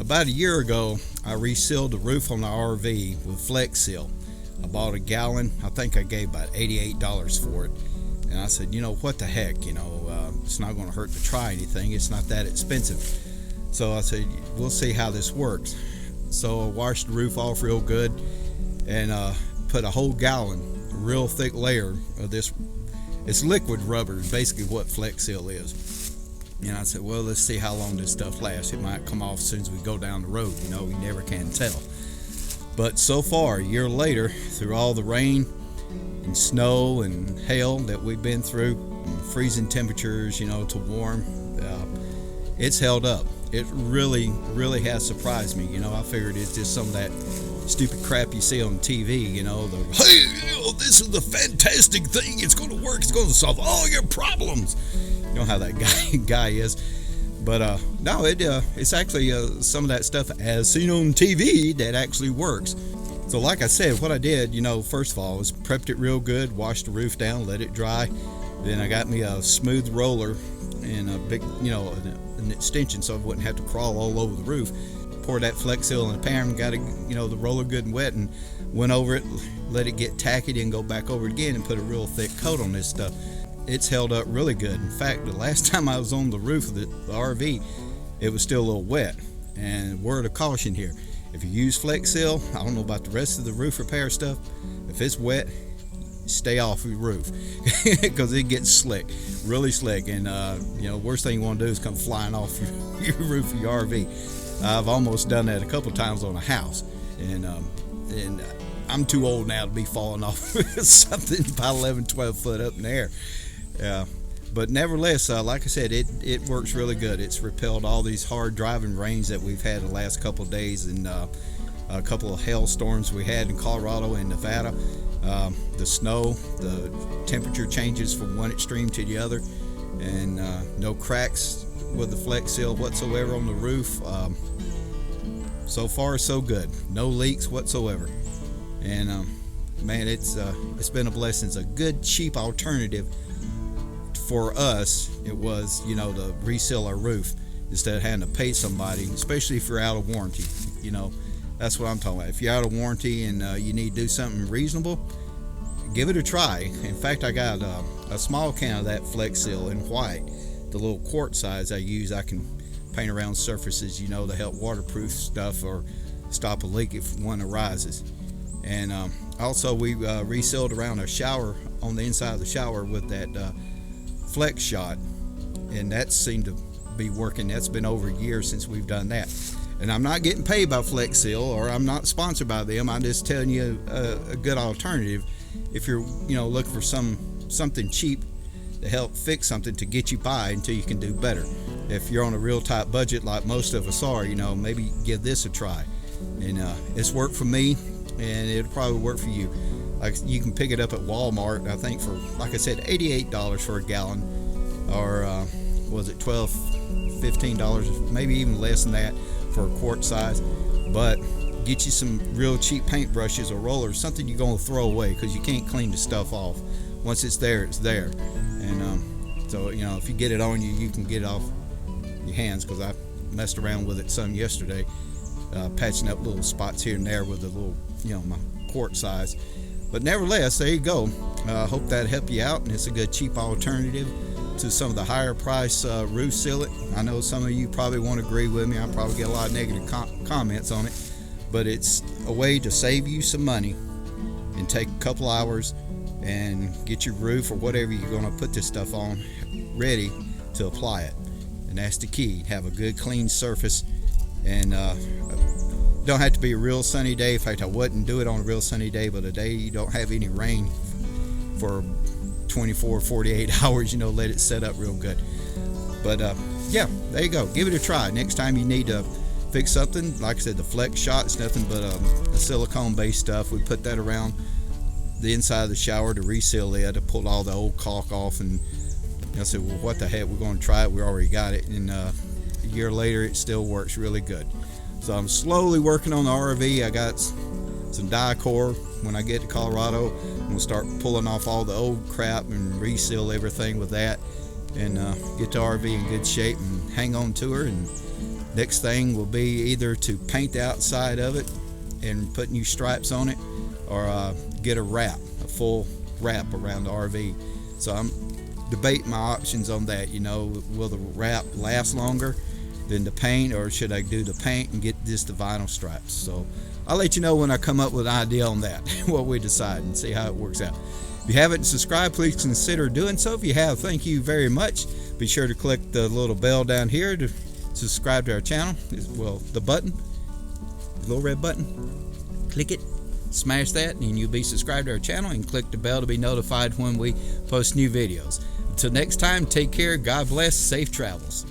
About a year ago, I resealed the roof on the RV with Flex Seal. I bought a gallon. I think I gave about $88 for it. And I said, what the heck, it's not going to hurt to try anything. It's not that expensive. So I said, we'll see how this works. So I washed the roof off real good and put a whole gallon, a real thick layer of this. It's liquid rubber, basically what Flex Seal is. And I said, well, let's see how long this stuff lasts. It might come off as soon as we go down the road. We never can tell. But so far, a year later, through all the rain and snow and hail that we've been through, freezing temperatures, to warm, it's held up. It really, really has surprised me. I figured it's just some of that stupid crap you see on TV, hey, this is the fantastic thing. It's going to work. It's going to solve all your problems. You know how that guy is. But no, it's actually some of that stuff as seen on TV that actually works. So like I said, what I did, first of all, was prepped it real good, washed the roof down, let it dry. Then I got me a smooth roller and a big, an extension so I wouldn't have to crawl all over the roof. Poured that Flex Seal in a pan, got it, the roller good and wet, and went over it, let it get tacky, then go back over it again and put a real thick coat on this stuff. It's held up really good. In fact, the last time I was on the roof of the RV, it was still a little wet. And word of caution here, if you use Flex Seal, I don't know about the rest of the roof repair stuff, if it's wet, stay off your roof because it gets slick, really slick. And worst thing you want to do is come flying off your roof of your RV. I've almost done that a couple times on a house, and I'm too old now to be falling off something about 11, 12 foot up in the air. But nevertheless, like I said, it works really good. It's repelled all these hard driving rains that we've had the last couple of days, and a couple of hailstorms we had in Colorado and Nevada. The snow, the temperature changes from one extreme to the other, and no cracks with the Flex Seal whatsoever on the roof. So far, so good. No leaks whatsoever. And man, it's been a blessing. It's a good, cheap alternative for us. It was, to reseal our roof instead of having to pay somebody, especially if you're out of warranty. That's what I'm talking about. If you're out of warranty and you need to do something reasonable, give it a try. In fact, I got a small can of that Flex Seal in white, the little quart size I use. I can paint around surfaces, to help waterproof stuff or stop a leak if one arises. And also we resealed around a shower on the inside of the shower with that Flex Shot, and that seemed to be working. That's been over a year since we've done that. And I'm not getting paid by Flex Seal, or I'm not sponsored by them. I'm just telling you a good alternative if you're looking for something cheap to help fix something to get you by until you can do better. If you're on a real tight budget like most of us are, maybe give this a try. And it's worked for me, and it'll probably work for you. Like, you can pick it up at Walmart, I think, for, like I said, $88 for a gallon, or was it $12, $15, maybe even less than that for a quart size. But get you some real cheap paint brushes or rollers, something you're going to throw away because you can't clean the stuff off. Once it's there, it's there. And so if you get it on you, you can get it off your hands, because I messed around with it some yesterday, patching up little spots here and there with a little, my quart size. But nevertheless, there you go. Hope that helped you out, and it's a good cheap alternative to some of the higher price roof sealant. I know some of you probably won't agree with me. I probably get a lot of negative comments on it, but it's a way to save you some money and take a couple hours and get your roof or whatever you're going to put this stuff on ready to apply it. And that's the key. Have a good clean surface, and don't have to be a real sunny day. In fact, I wouldn't do it on a real sunny day, but a day you don't have any rain for 24, 48 hours, let it set up real good. But yeah, there you go. Give it a try. Next time you need to fix something, like I said, the Flex Shot is nothing but a silicone based stuff. We put that around the inside of the shower to reseal it, to pull all the old caulk off. And I said, well, what the heck, we're going to try it. We already got it. And a year later, it still works really good. So I'm slowly working on the RV. I got some Dicor. When I get to Colorado, I'm going to start pulling off all the old crap and reseal everything with that, and get the RV in good shape and hang on to her. And Next thing will be either to paint the outside of it and put new stripes on it, or get a wrap, a full wrap around the RV. So I'm debating my options on that. Will the wrap last longer than the paint, or should I do the paint and get just the vinyl stripes? So I'll let you know when I come up with an idea on that, what we decide, and see how it works out. If you haven't subscribed, please consider doing so. If you have, thank you very much. Be sure to click the little bell down here to subscribe to our channel. Well, the button, the little red button, click it, smash that, and you'll be subscribed to our channel, and click the bell to be notified when we post new videos. Until next time, take care, God bless, safe travels.